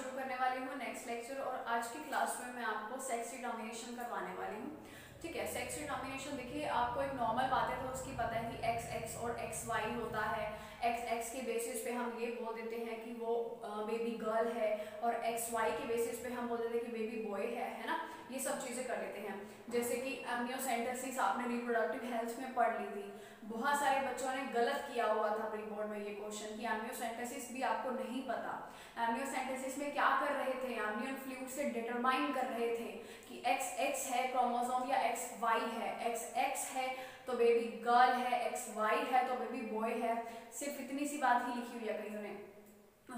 शुरू करने वाली हूँ नेक्स्ट लेक्चर। और आज की क्लास में मैं आपको सेक्स डिटर्मिनेशन करवाने वाली हूँ। ठीक है, सेक्स डिटर्मिनेशन देखिए, आपको एक नॉर्मल बात है तो उसकी पता है कि एक्स एक्स और एक्स वाई होता है। एक्स एक्स के बेसिस पे हम ये बोल देते हैं कि वो बेबी गर्ल है, और एक्स वाई के बेसिस पे हम बोल देते हैं कि बेबी बॉय है ना। ये सब चीज़ें कर लेते हैं। जैसे कि एमनियोसेंटेसिस आपने रिप्रोडक्टिव हेल्थ में पढ़ ली थी। बहुत सारे बच्चों ने गलत किया हुआ था प्री बोर्ड में ये क्वेश्चन कि एमनियोसेंटेसिस भी आपको नहीं पता। एमनियोसेंटेसिस में क्या कर रहे थे, एमनियन फ्लूइड से डिटरमाइन कर रहे थे कि एक्स एक्स है क्रोमोसोम या एक्स वाई है। एक्स एक्स है तो बेबी गर्ल है, एक्स वाई है तो बेबी बॉय है। सिर्फ इतनी सी बात ही लिखी हुई है कहीं ने।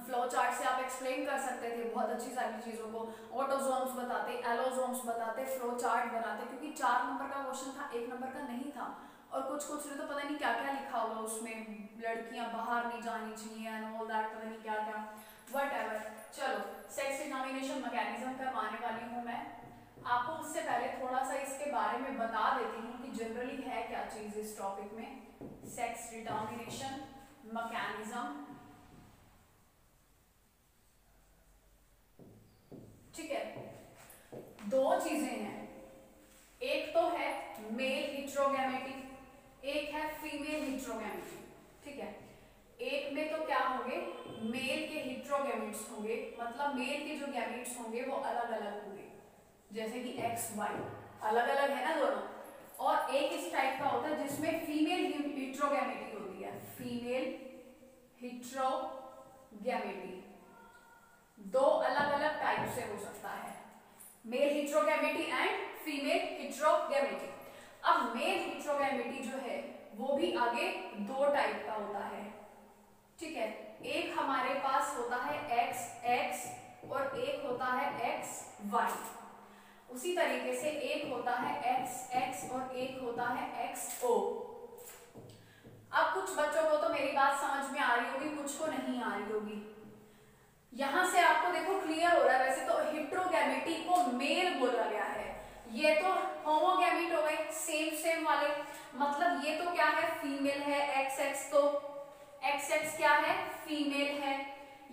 फ्लो चार्ट से आप एक्सप्लेन कर सकते थे बहुत अच्छी सारी चीज़ों को। ऑटोजोम्स बताते, एलोजोम्स बताते, फ्लो चार्ट बनाते, क्योंकि 4 नंबर का क्वेश्चन था, 1 नंबर का नहीं था। और कुछ ने तो पता नहीं क्या क्या लिखा हुआ उसमें, लड़कियां बाहर नहीं जानी चाहिए एंड ऑल दैट, पता नहीं क्या क्या, व्हाटएवर। चलो, सेक्स डिटर्मिनेशन मैकेनिज्म करवाने वाली हूँ मैं आपको। उससे पहले थोड़ा सा इसके बारे में बता देती हूँ कि जनरली है क्या चीज़ इस टॉपिक में। सेक्स डिटर्मिनेशन मैकेनिज्म, ठीक है, दो चीजें हैं। एक तो है मेल हिट्रोगैमेटी, एक है फीमेल हिट्रोगैमेटी। ठीक है, एक में तो क्या होंगे, मेल के हिट्रोगैमेट्स होंगे, मतलब मेल के जो गैमेट्स होंगे वो अलग अलग होंगे, जैसे कि एक्स वाई अलग अलग है ना दोनों। और एक इस टाइप का होता है जिसमें फीमेल हिट्रोगैमेटी होती है। फीमेल हिट्रोगैमेटी दो अलग अलग टाइप से हो सकता है, मेल हिट्रोगैमेटी एंड फीमेल हिट्रोगैमेटी। अब मेल हिट्रोगैमेटी जो है वो भी आगे दो टाइप का होता है। ठीक है, एक हमारे पास होता है एक्स एक्स और एक होता है एक्स वाई। उसी तरीके से एक होता है एक्स एक्स और एक होता है एक्स ओ। अब कुछ बच्चों को तो मेरी बात समझ में आ रही होगी, कुछ को नहीं आ रही होगी। यहां से आपको देखो क्लियर हो रहा है। वैसे तो हिट्रोगैमेटी को मेल बोला गया है, ये तो होमोगैमेट हो गए सेम सेम वाले, मतलब ये तो क्या है, फीमेल है। एक्स एक्स तो एक्स एक्स क्या है, फीमेल है।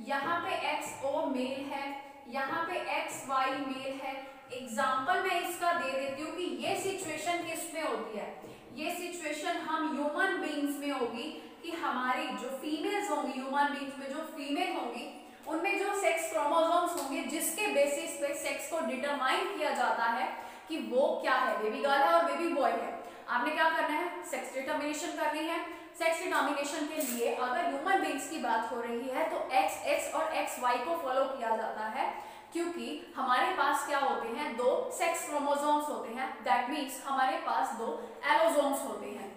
यहाँ पे एक्स ओ मेल है, यहाँ पे एक्स वाई मेल है। एग्जाम्पल मैं इसका दे देती हूँ कि ये सिचुएशन किस में होती है। ये सिचुएशन हम ह्यूमन बींग्स में होगी कि हमारी जो फीमेल्स होंगी, ह्यूमन बींग्स में जो फीमेल होंगी उनमें जो सेक्स क्रोमोसोम्स होंगे जिसके बेसिस पे सेक्स को डिटरमाइन किया जाता है कि वो क्या है, बेबी गर्ल है और बेबी बॉय है। आपने क्या करना है, सेक्स डिटरमिनेशन करनी है। सेक्स डिटरमिनेशन के लिए अगर ह्यूमन बींग्स की बात हो रही है तो एक्स एक्स और एक्स वाई को फॉलो किया जाता है, क्योंकि हमारे पास क्या होते हैं, दो सेक्स क्रोमोसोम्स होते हैं। दैट मीन्स हमारे पास दो एलोसोम्स होते हैं।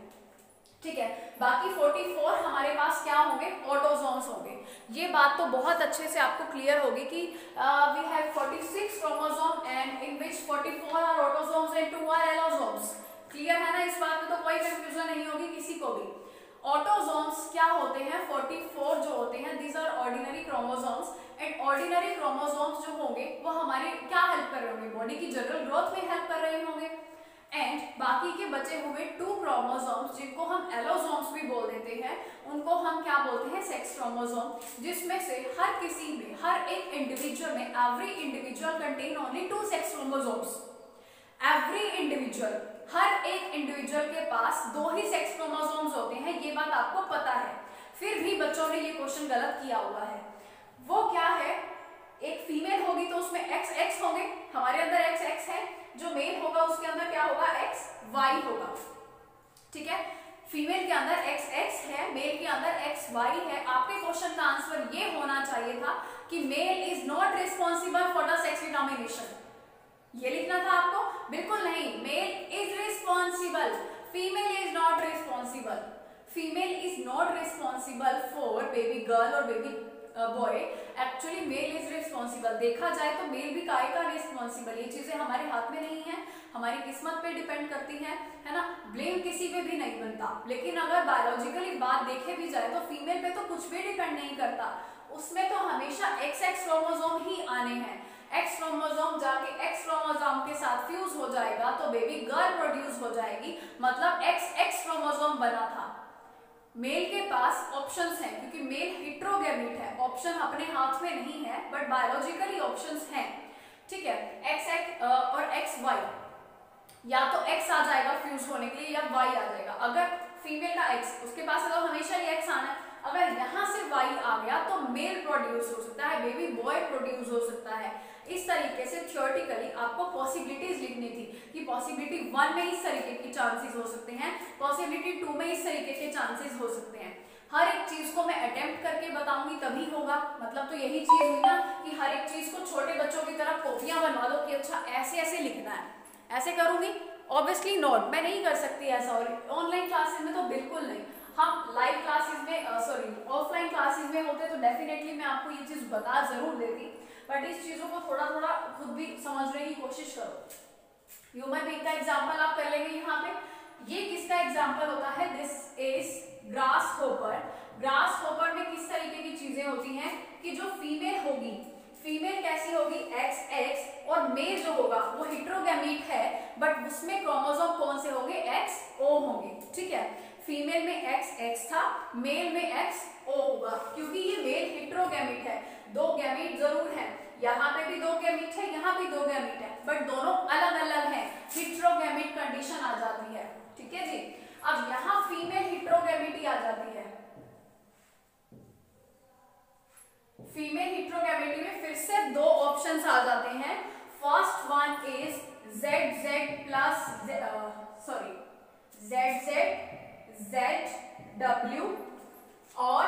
ठीक है, बाकी 44 हमारे पास क्या होंगे, ऑटोसोम्स होंगे। ये बात तो बहुत अच्छे से आपको क्लियर होगी कि we have 46 chromosome and in which 44 are autosomes and 2 are allosomes. Clear है ना, इस बात में तो कोई कंफ्यूजन नहीं होगी किसी को भी। ऑटोसोम्स क्या होते हैं, 44 जो होते हैं, these are ordinary chromosomes. And ordinary chromosomes जो होंगे वो हमारे क्या हेल्प कर रहे होंगे, बॉडी की जनरल ग्रोथ में हेल्प कर रहे होंगे। एंड बाकी के बचे हुए 2 क्रोमोसोम्स जिनको हम एलोसोम्स भी बोल देते हैं, उनको हम क्या बोलते हैं, सेक्स क्रोमोसोम, जिसमें से हर किसी में, हर एक इंडिविजुअल में, every individual contain only 2 sex chromosomes. Every individual, हर एक इंडिविजुअल के पास 2 ही सेक्स क्रोमोसोम्स होते हैं, ये बात आपको पता है। फिर भी बच्चों ने ये क्वेश्चन गलत किया हुआ है। वो क्या है, एक फीमेल होगी तो उसमें एक्स एक्स होंगे, हमारे अंदर एक्स एक्स है, जो मेल होगा उसके अंदर क्या होगा, एक्स वाई होगा। ठीक है, फीमेल के अंदर एक्स एक्स है, मेल के अंदर एक्स वाई है। आपके क्वेश्चन का आंसर ये होना चाहिए था कि male is not responsible for the sex determination. ये लिखना था आपको, बिल्कुल नहीं। Male is responsible, female is not responsible. Female is not responsible for baby girl और baby boy. Actually male is responsible. देखा जाए तो मेल भी काय का रिस्पॉन्सिबल, ये चीजें हमारे हाथ में नहीं है, हमारी किस्मत पे डिपेंड करती है ना। ब्लेम किसी पे भी नहीं बनता। लेकिन अगर बायोलॉजिकली बात देखे भी जाए तो फीमेल पे तो कुछ भी डिपेंड नहीं करता, उसमें तो हमेशा एक्स एक्स क्रोमोसोम ही आने हैं। एक्स क्रोमोसोम जाके एक्स क्रोमोसोम के साथ फ्यूज हो जाएगा तो बेबी गर्ल प्रोड्यूस हो जाएगी, मतलब एक्स एक्स क्रोमोसोम बना था। मेल के पास ऑप्शंस हैं, क्योंकि मेल हेट्रोगैमेट है, ऑप्शन अपने हाथ में नहीं है बट बायोलॉजिकली ऑप्शंस हैं, ठीक है। एक्स और एक्स वाई, या तो एक्स आ जाएगा फ्यूज होने के लिए या वाई आ जाएगा। अगर फीमेल का एक्स, उसके पास तो हमेशा ही एक्स आना है, अगर यहाँ से वाई आ गया तो मेल प्रोड्यूस हो सकता है, बेबी बॉय प्रोड्यूस हो सकता है। इस तरीके से थ्योरेटिकली आपको पॉसिबिलिटीज लिखनी थी कि पॉसिबिलिटी 1 में इस तरीके की चांसेस हो सकते हैं, पॉसिबिलिटी 2 में इस तरीके के चांसेस हो सकते हैं। हर एक चीज को मैं अटेम्प्ट करके बताऊंगी तभी होगा, मतलब तो यही चीज हुई ना कि हर एक चीज को छोटे बच्चों की तरह कॉपियां बनवा दो कि अच्छा ऐसे ऐसे लिखना है, ऐसे करूंगी? ऑब्वियसली नॉट, मैं नहीं कर सकती ऐसा। और ऑनलाइन क्लासेस में तो बिल्कुल नहीं। हम लाइव क्लासेस में ऑफलाइन क्लासेस में होते तो डेफिनेटली मैं आपको ये चीज बता जरूर देती, बट इस चीजों को थोड़ा थोड़ा खुद भी समझने की कोशिश करो। ह्यूमन बीइंग का एग्जांपल आप कर लेंगे यहाँ पे। ये किसका एग्जांपल होता है? This is grass hopper. Grass hopper में किस तरीके की चीजें होती हैं कि जो फीमेल होगी, फीमेल कैसी होगी? एक्स एक्स, और मेल जो होगा वो हेट्रोगैमेट है बट उसमें क्रोमोसोम कौन से होंगे? एक्स ओ होंगे, ठीक है। फीमेल में एक्स एक्स था, मेल में एक्स ओ होगा, क्योंकि ये मेल हेट्रोगैमेट है। दो गैमेट जरूर है, यहाँ पे भी दो गैमेट है, यहाँ भी दो गैमेट है, बट दोनों अलग अलग हैं। हेट्रोगैमेट कंडीशन आ जाती है, ठीक है जी। अब यहाँ फीमेल हेट्रोगैमेटी आ जाती है। फीमेल हेट्रोगैमेटी में फिर से दो ऑप्शंस आ जाते हैं। First one is ZZ plus ZW और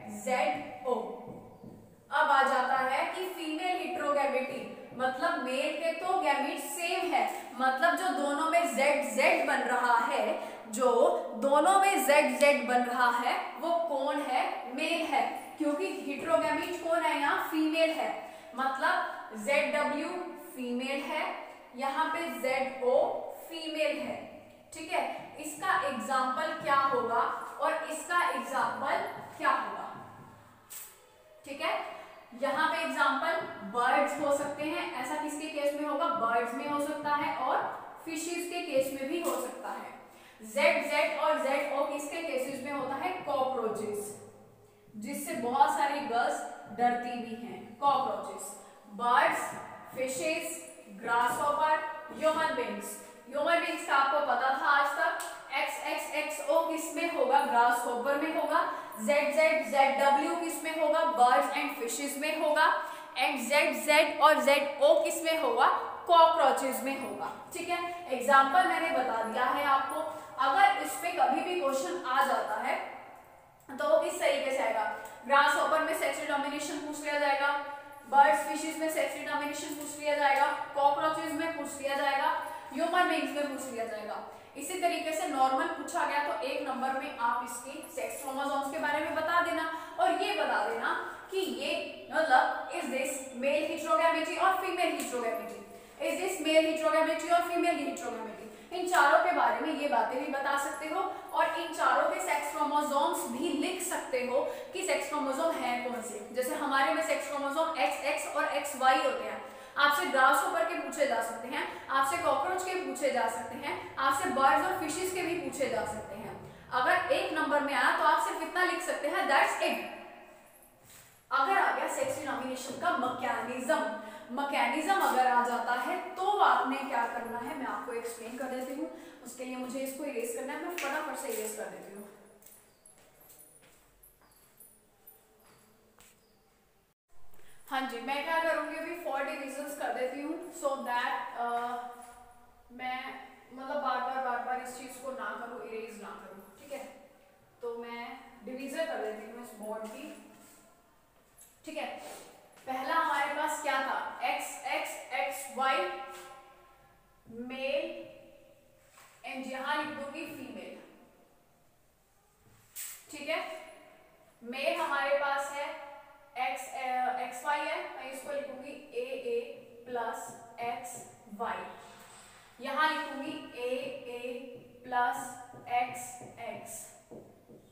ZO। अब आ जाता है कि फीमेल हेट्रोगैमेटी, मतलब मेल के तो गैमेट सेम है, मतलब जो दोनों में ZZ बन रहा है, जो दोनों में ZZ बन रहा है वो कौन है? मेल है, क्योंकि हेट्रोगैमेट कौन है? यहाँ फीमेल है, मतलब ZW फीमेल है, यहाँ पे ZO फीमेल है, ठीक है। इसका एग्जाम्पल क्या होगा और इसका एग्जाम्पल क्या होगा, ठीक है। यहाँ पे एग्जाम्पल बर्ड्स हो सकते हैं, ऐसा किसके केस में होगा? बर्ड्स में हो सकता है, और फिशेस के केस में भी हो सकता है। ZZ और ZO किसके केसेस में होता है? कॉकरोचेस, जिससे बहुत सारी गर्ल्स डरती भी हैं। Cockroaches, birds, fishes, grasshopper, human beings. Human beings का आपको पता था आज तक। XXXO किस में होगा? ग्रासहॉपर में होगा। ZZZW किस में होगा? बर्ड्स एंड फिशेस में होगा। एंड ZZ और ZO किस में होगा? कॉकरोचेस में होगा, ठीक है। एग्जाम्पल मैंने बता दिया है आपको। अगर इस पे कभी भी क्वेश्चन आ जाता है तो वो किस तरीके से आएगा? ग्रासहॉपर में सेक्सुअल डोमिनेशन पूछ लिया जाएगा, बर्ड्स फिशेस में सेक्सुअल डोमिनेशन पूछ लिया जाएगा, कॉकरोचेस में पूछ लिया जाएगा, ह्यूमन बीइंग्स में पूछ लिया जाएगा। इसी तरीके से नॉर्मल पूछा गया तो एक नंबर में आप इसके सेक्स क्रोमोसोम्स के बारे में बता देना, और ये बता देना कि ये मतलब इज दिस मेल हेट्रोगैमेटी और फीमेल हेट्रोगैमेटी, इज दिस मेल हेट्रोगैमेटी और फीमेल हेट्रोगैमेटी। इन चारों के बारे में ये बातें भी बता सकते हो, और इन चारों के सेक्स क्रोमोसोम्स भी लिख सकते हो कि सेक्स क्रोमोसोम है कौन से। जैसे हमारे में सेक्स क्रोमोसोम XX और XY होते हैं। आपसे ग्रासहॉपर के पूछे जा सकते हैं, आपसे कॉकरोच के पूछे जा सकते हैं, आपसे बर्ड्स और फिशेस के भी पूछे जा सकते हैं। अगर एक नंबर में आया तो आप सिर्फ इतना लिख सकते हैं, दैट्स इट। अगर आ गया सेक्स डिनोमिनेशन का मैकेनिज्म अगर आ जाता है तो आपने क्या करना है मैं आपको एक्सप्लेन कर देती हूँ। उसके लिए मुझे इसको इरेज करना है, मैं फटाफट से इरेज कर देती हूँ। हाँ जी, मैं क्या करूँगी अभी 4 डिविजन्स कर देती हूँ, सो दैट मैं मतलब बार बार इस चीज को ना करूँ, इरेज ना करूँ, ठीक है। तो मैं डिवीजन कर देती हूँ इस बोर्ड की, ठीक है। पहला हमारे पास क्या था? XXXY मेल, एंड यहां लिख दूंगी फीमेल, ठीक है। मेल हमारे पास है XY है, मैं इसको लिखूंगी AA प्लस XY, यहां लिखूंगी AA plus XX।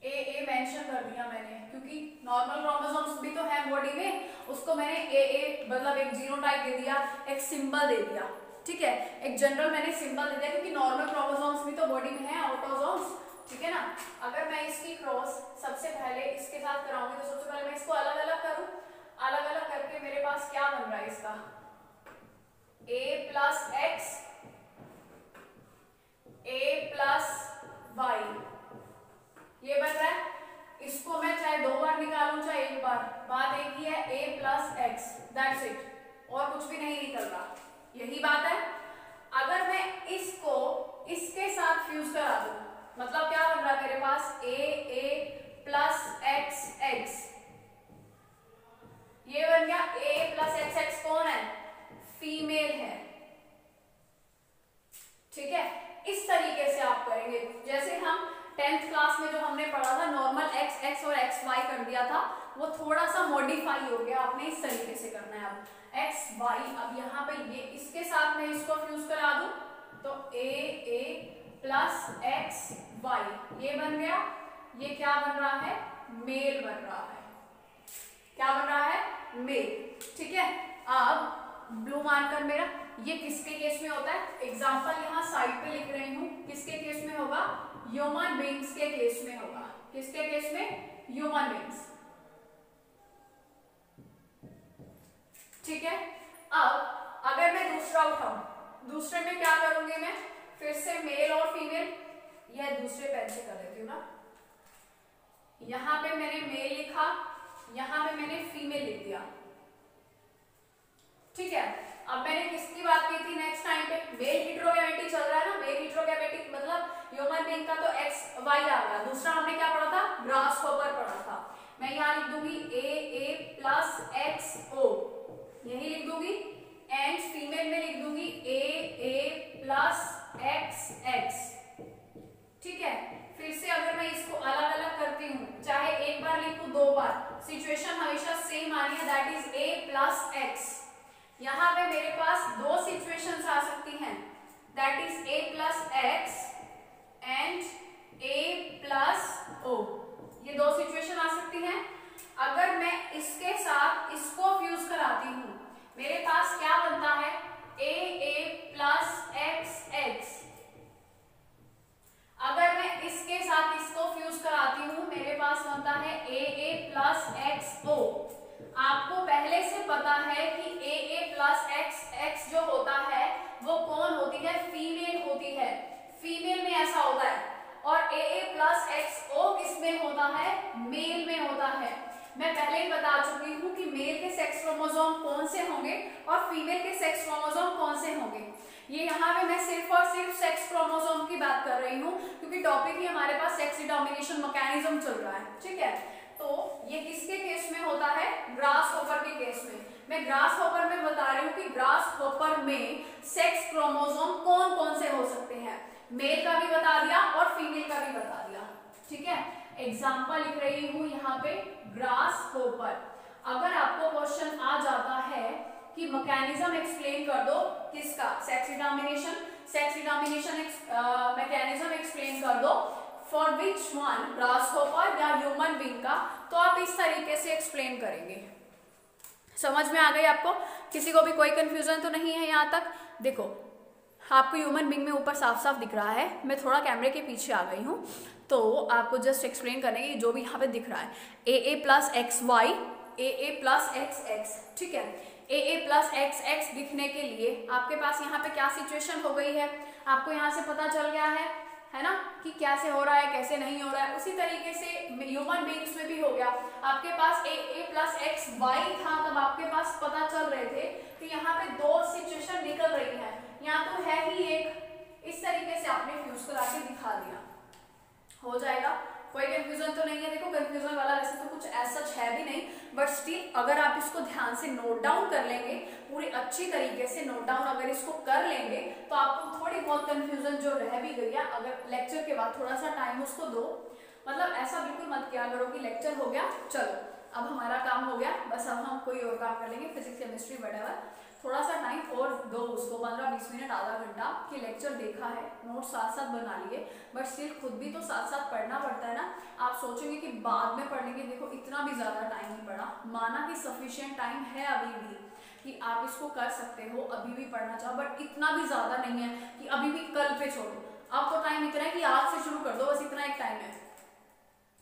AA mention कर दिया मैंने क्योंकि नॉर्मल क्रोमोसोम्स भी तो है बॉडी में, उसको मैंने AA मतलब एक जीनोटाइप दे दिया, एक सिंबल दे दिया, ठीक है। एक जनरल मैंने सिंबल दे दिया क्योंकि नॉर्मल क्रोमोसोम्स भी तो बॉडी में है, ऑटोसोम्स, ठीक है ना। अगर मैं इसकी क्रॉस सबसे पहले इसके साथ कराऊंगी तो सबसे पहले मैं इसको अलग अलग करूं, अलग अलग करके मेरे पास क्या बन रहा है इसका a plus X a plus Y, ये बन रहा है। इसको मैं चाहे 2 बार निकालूं चाहे 1 बार, बात एक ही है, a plus x, that's it, और कुछ भी नहीं निकल रहा, यही बात है। अगर मैं इसको इसके साथ फ्यूज करा दूं, मतलब क्या बन रहा है मेरे पास a प्लस एक्स एक्स, ये बन गया a प्लस एक्स एक्स। कौन है? फीमेल है, ठीक है। इस तरीके से आप करेंगे, जैसे हम 10th क्लास में जो हमने पढ़ा था नॉर्मल एक्स एक्स और एक्स वाई कर दिया था, वो थोड़ा सा मॉडिफाई हो गया, आपने इस तरीके से करना है। अब एक्स वाई, अब यहाँ पे ये इसके साथ मैं इसको फ्यूज करा दूं तो a प्लस एक्स वाई, ये बन गया। ये क्या बन रहा है? मेल बन रहा है। क्या बन रहा है? मेल, ठीक है। अब ब्लू मार्कर मेरा, ये किसके केस में होता है? एग्जाम्पल यहाँ साइड पे लिख रही हूँ, किसके केस में होगा? ह्यूमन बीइंग्स के केस में होगा। किसके केस में? ह्यूमन बीइंग्स, ठीक है। अब अगर मैं दूसरा उठाऊं, दूसरे में क्या करूंगी मैं? फिर से मेल और फीमेल, यह दूसरे पेन से कर देती हूँ ना। यहां पे मैंने मेल लिखा, यहां पे मैंने फीमेल लिख दिया, ठीक है। अब मैंने किसकी बात की थी नेक्स्ट टाइम पे? मेल हिट्रोगैमेटी चल रहा है ना, मेल हिट्रोगैमेटी मतलब ह्यूमन बीइंग का तो एक्स वाई आ गया। दूसरा हमने क्या पढ़ा था? ग्रासहॉपर पढ़ा था। मैं यहाँ लिख दूंगी a प्लस एक्स ओ, यही लिख दूंगी, एंड फीमेल में लिख दूंगी a प्लस एक्स एक्स, ठीक है। फिर से अगर मैं इसको अलग अलग करती हूँ, चाहे 1 बार लिखूं 2 बार, सिचुएशन हमेशा सेम आनी है, that is a plus x. यहाँ पे मेरे पास 2 सिचुएशंस आ सकती हैं, that is a plus x and a plus o, ये 2 सिचुएशन आ सकती हैं। अगर मैं इसके साथ इसको फ्यूज कराती हूँ, मेरे पास क्या बनता है? a plus X x. अगर मैं इसके साथ इसको फ्यूज कराती हूँ, मेरे पास बनता है a प्लस एक्स ओ। आपको पहले से पता है कि a प्लस एक्स एक्स जो होता है वो कौन होती है? फीमेल होती है, फीमेल में ऐसा होता है। और a प्लस एक्स ओ किसमें होता है? मेल में होता है। मैं पहले ही बता चुकी हूँ कि मेल के सेक्स क्रोमोसोम कौन से होंगे और फीमेल के सेक्स क्रोमोसोम कौन से होंगे। ये यहाँ पे मैं सिर्फ और सिर्फ सेक्स क्रोमोसोम की बात कर रही हूँ, क्योंकि टॉपिक ही हमारे पास सेक्स डिटर्मिनेशन मैकेनिज्म चल रहा है, ठीक है। तो ये किसके केस में होता है? ग्रासहॉपर के केस में। मैं ग्रासहॉपर में बता रही हूँ कि ग्रासहॉपर में सेक्स क्रोमोसोम कौन कौन से हो सकते हैं। मेल का भी बता दिया और फीमेल का भी बता दिया, ठीक है। एग्जाम्पल लिख रही हूँ यहाँ पे ग्रासहॉपर। अगर आपको क्वेश्चन आ जाता है कि मैकेनिज्म एक्सप्लेन कर दो, किसका? Sex determination, sex determination mechanism explain कर दो फॉर विच वन, ग्रासहॉपर या ह्यूमन बीइंग का, तो आप इस तरीके से एक्सप्लेन करेंगे। समझ में आ गई आपको? किसी को भी कोई कंफ्यूजन तो नहीं है यहाँ तक? देखो आपको ह्यूमन बीइंग में ऊपर साफ साफ दिख रहा है, मैं थोड़ा कैमरे के पीछे आ गई हूँ तो आपको जस्ट एक्सप्लेन करने की, जो भी यहाँ पे दिख रहा है a plus X Y, a plus X X, ठीक है। a प्लस एक्स एक्स दिखने के लिए आपके पास यहाँ पे क्या सिचुएशन हो गई है? आपको यहाँ से पता चल गया है ना, कि कैसे हो रहा है कैसे नहीं हो रहा है। उसी तरीके से ह्यूमन बीइंग्स में भी हो गया। आपके पास a प्लस एक्स वाई था, तब आपके पास पता चल रहे थे कि यहाँ पे 2 सिचुएशन निकल रही है, यहाँ तो है ही एक। इस तरीके से आपने फ्यूज करा के दिखा दिया, हो जाएगा। कोई कंफ्यूजन तो नहीं है? देखो कंफ्यूजन वाला वैसे तो कुछ ऐसा है भी नहीं, बट स्टिल अगर आप इसको ध्यान से नोट डाउन कर लेंगे, पूरी अच्छी तरीके से नोट डाउन अगर इसको कर लेंगे, तो आपको थोड़ी बहुत कंफ्यूजन जो रह भी गई है, अगर लेक्चर के बाद थोड़ा सा टाइम उसको दो, मतलब ऐसा बिल्कुल मत किया करो कि लेक्चर हो गया चलो अब हमारा काम हो गया, बस अब हम कोई और काम कर लेंगे, फिजिक्स केमिस्ट्री वगैरह। थोड़ा सा टाइम और दो उसको, 15-20 मिनट आधा घंटा कि लेक्चर देखा है, नोट साथ साथ बना लिए, बट स्टिल खुद भी तो साथ साथ पढ़ना पड़ता है ना। आप सोचेंगे कि बाद में पढ़ेंगे, देखो इतना भी ज़्यादा टाइम नहीं पड़ा, माना कि सफिशिएंट टाइम है अभी भी कि आप इसको कर सकते हो, अभी भी पढ़ना चाहो, बट इतना भी ज़्यादा नहीं है कि अभी भी कल पे छोड़ो। अब तो टाइम इतना है कि आज से शुरू कर दो, बस इतना एक टाइम है।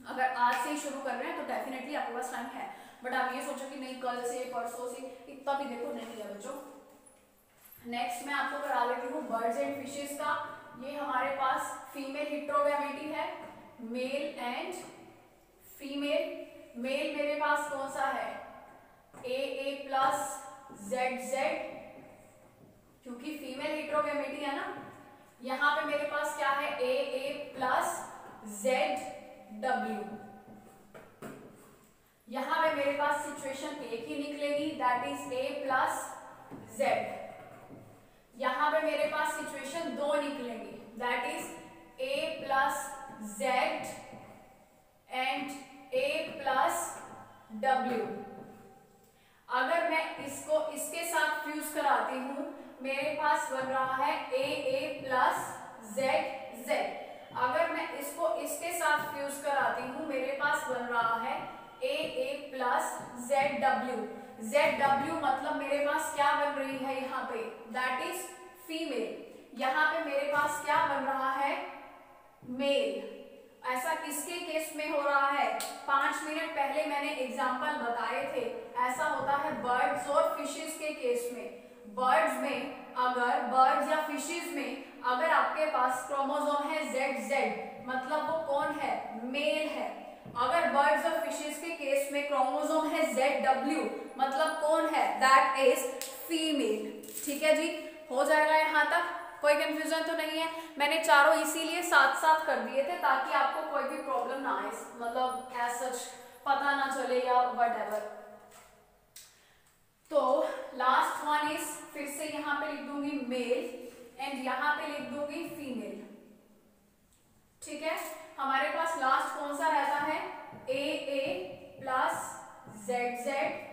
अगर आज से ही शुरू कर रहे हैं तो डेफिनेटली आपके पास टाइम है, बट आप ये सोचो कि नहीं कल से परसों से, इतना भी देखो नहीं है बच्चों। नेक्स्ट मैं आपको करा लेती हूँ बर्ड्स एंड फिशेस का। ये हमारे पास फीमेल हेटेरोगैमेटी है, मेल एंड फीमेल। मेल मेरे पास कौन सा है, ए प्लस जेड जेड, क्योंकि फीमेल हेटेरोगैमेटी है ना। यहाँ पे मेरे पास क्या है, ए प्लस जेड डब्ल्यू। यहाँ पे मेरे पास सिचुएशन एक ही निकलेगी, that is a plus Z. यहाँ पे मेरे पास सिचुएशन दो निकलेंगी, that is a plus Z and A plus W. अगर मैं इसको इसके साथ फ्यूज कराती हूं, मेरे पास बन रहा है ए प्लस जेड जेड। अगर मैं इसको इसके साथ फ्यूज कराती हूं, मेरे पास बन रहा है A plus Z W. Z W मतलब मेरे पास क्या बन रही है यहाँ पे, दैट इज फीमेल। यहाँ पे मेरे पास क्या बन रहा है, मेल। ऐसा किसके केस में हो रहा है, 5 मिनट पहले मैंने एग्जाम्पल बताए थे, ऐसा होता है बर्ड्स और फिशेस के केस में। बर्ड्स में अगर, बर्ड्स या फिशेस में अगर आपके पास क्रोमोसोम है ZZ, मतलब वो कौन है, मेल है। अगर बर्ड्स और फिशेस के केस में क्रोमोसोम है ZW, मतलब कौन है, दैट इज फीमेल। ठीक है जी, हो जाएगा यहाँ तक, कोई कंफ्यूजन तो नहीं है। मैंने चारों इसीलिए साथ साथ कर दिए थे ताकि आपको कोई भी प्रॉब्लम ना आए, मतलब एज सच पता ना चले या व्हाटएवर। तो लास्ट वन इज, फिर से यहाँ पे लिख दूंगी मेल एंड यहाँ पे लिख दूंगी फीमेल। ठीक है, हमारे पास लास्ट कौन सा रहता है, A plus Z Z.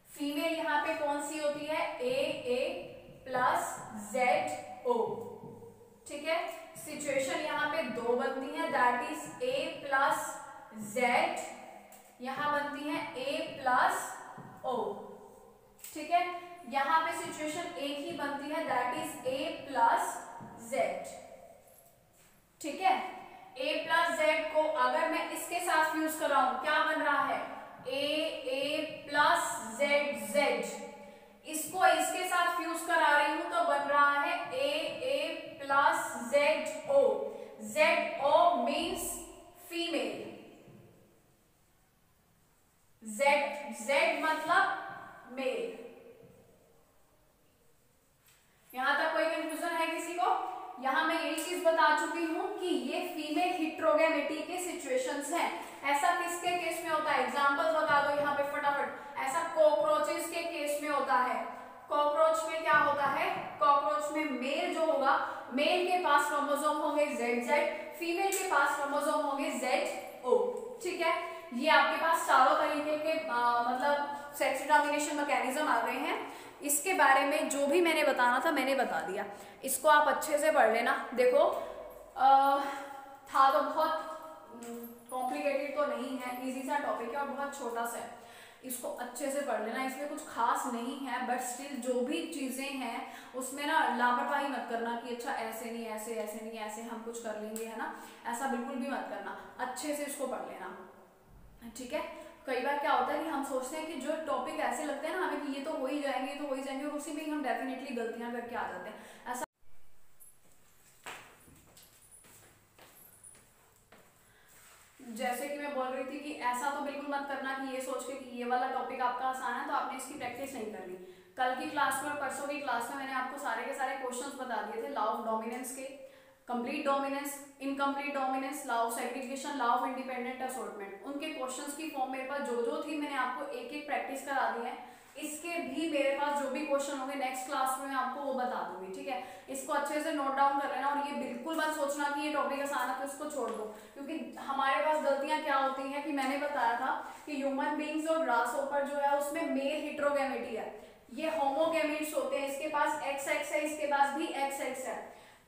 Female यहाँ पे कौन सी होती है, ए प्लस जेड ओ। ठीक है, सिचुएशन यहाँ पे दो बनती है, that is a plus Z, यहाँ बनती है ए प्लस ओ। ठीक है, यहाँ पे सिचुएशन एक ही बनती है, that is a plus Z. ठीक है, ए प्लस जेड को अगर मैं इसके साथ फ्यूज कराऊं, क्या बन रहा है, ए प्लस जेड जेड। इसको इसके साथ फ्यूज करा रही हूं तो बन रहा है A plus Z O. Z O means female, Z Z मतलब मेल। यहां तक कोई कंफ्यूजन है किसी को? यहां मैं यही चीज बता चुकी हूं कि ये फीमेल हेटेरोगैमेटी के सिचुएशंस हैं। ऐसा किसके केस में होता है, एग्जांपल्स बता दो यहाँ पे फटाफट। ऐसा कॉकरोचेस के केस में होता है। कॉकरोच में क्या होता है, कॉकरोच में मेल जो होगा, मेल के पास क्रोमोसोम होंगे ZZ, फीमेल के पास क्रोमोसोम होंगे ZO। ठीक है, ये आपके पास चारों तरीके के मतलब सेक्स डिटर्मिनेशन मैकेनिज्म आ गए हैं। इसके बारे में जो भी मैंने बताना था मैंने बता दिया, इसको आप अच्छे से पढ़ लेना। देखो था तो बहुत कॉम्प्लिकेटेड तो नहीं है, इजी सा टॉपिक है और बहुत छोटा सा है, इसको अच्छे से पढ़ लेना। इसमें कुछ खास नहीं है, बट स्टिल जो भी चीजें हैं उसमें ना लापरवाही मत करना कि अच्छा ऐसे नहीं ऐसे, ऐसे नहीं ऐसे हम कुछ कर लेंगे, है ना, ऐसा बिल्कुल भी मत करना। अच्छे से इसको पढ़ लेना। ठीक है, कई बार क्या होता है कि हम सोचते हैं कि जो टॉपिक ऐसे लगते हैं ना हमें कि ये तो हो ही जाएंगे, ये तो हो ही जाएंगे, और उसी में ही हम डेफिनेटली गलतियां करके आ जाते हैं। ऐसा जैसे कि मैं बोल रही थी कि ऐसा तो बिल्कुल मत करना कि ये सोच के कि ये वाला टॉपिक आपका आसान है तो आपने इसकी प्रैक्टिस नहीं कर ली। कल की क्लास में और परसों की क्लास में मैंने आपको सारे के सारे क्वेश्चंस बता दिए थे, लॉ ऑफ डोमिनेंस के, complete dominance, incomplete dominance, law of segregation, law of independent assortment. उनके क्वेश्चंस की फॉर्म मेरे पास जो जो थी मैंने आपको एक एक प्रैक्टिस करा दी है। इसके भी मेरे पास जो भी क्वेश्चन होंगे नेक्स्ट क्लास में मैं आपको वो बता दूंगी। ठीक है, इसको अच्छे से नोट डाउन कर लेना और ये बिल्कुल मत सोचना कि ये टॉपिक आसान है तो इसको छोड़ दो, क्योंकि हमारे पास गलतियां क्या होती हैं कि मैंने बताया था कि ह्यूमन बींग्स और ग्रासहोपर जो है उसमें मेल हेटेरोगैमेटी है, ये होमोगैमेट्स होते हैं, इसके पास XX है, इसके पास भी XX है।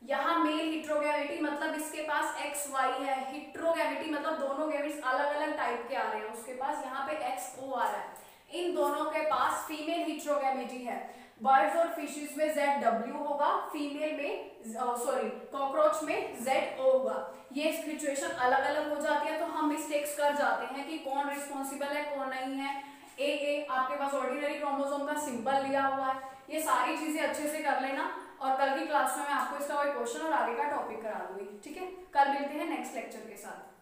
यहाँ मेल हेटेरोगैमेटी मतलब इसके पास XY है, हेटेरोगैमेटी मतलब दोनों गैमेट्स अलग अलग टाइप के आ रहे हैं, उसके पास यहाँ पे XO आ रहा है। इन दोनों के पास फीमेल हेटेरोगैमेटी है, बर्ड्स और फिशेस में ZW होगा, फीमेल में सॉरी कॉकरोच में ZO होगा। ये सिचुएशन अलग अलग हो जाती है तो हम मिस्टेक्स कर जाते हैं कि कौन रिस्पॉन्सिबल है कौन नहीं है। ए आपके पास ऑर्डिनरी क्रोमोसोम का सिंबल लिया हुआ है। ये सारी चीजें अच्छे से कर लेना और कल की क्लास में मैं आपको इसका कोई क्वेश्चन और आगे का टॉपिक करा दूंगी। ठीक है, कल मिलते हैं नेक्स्ट लेक्चर के साथ।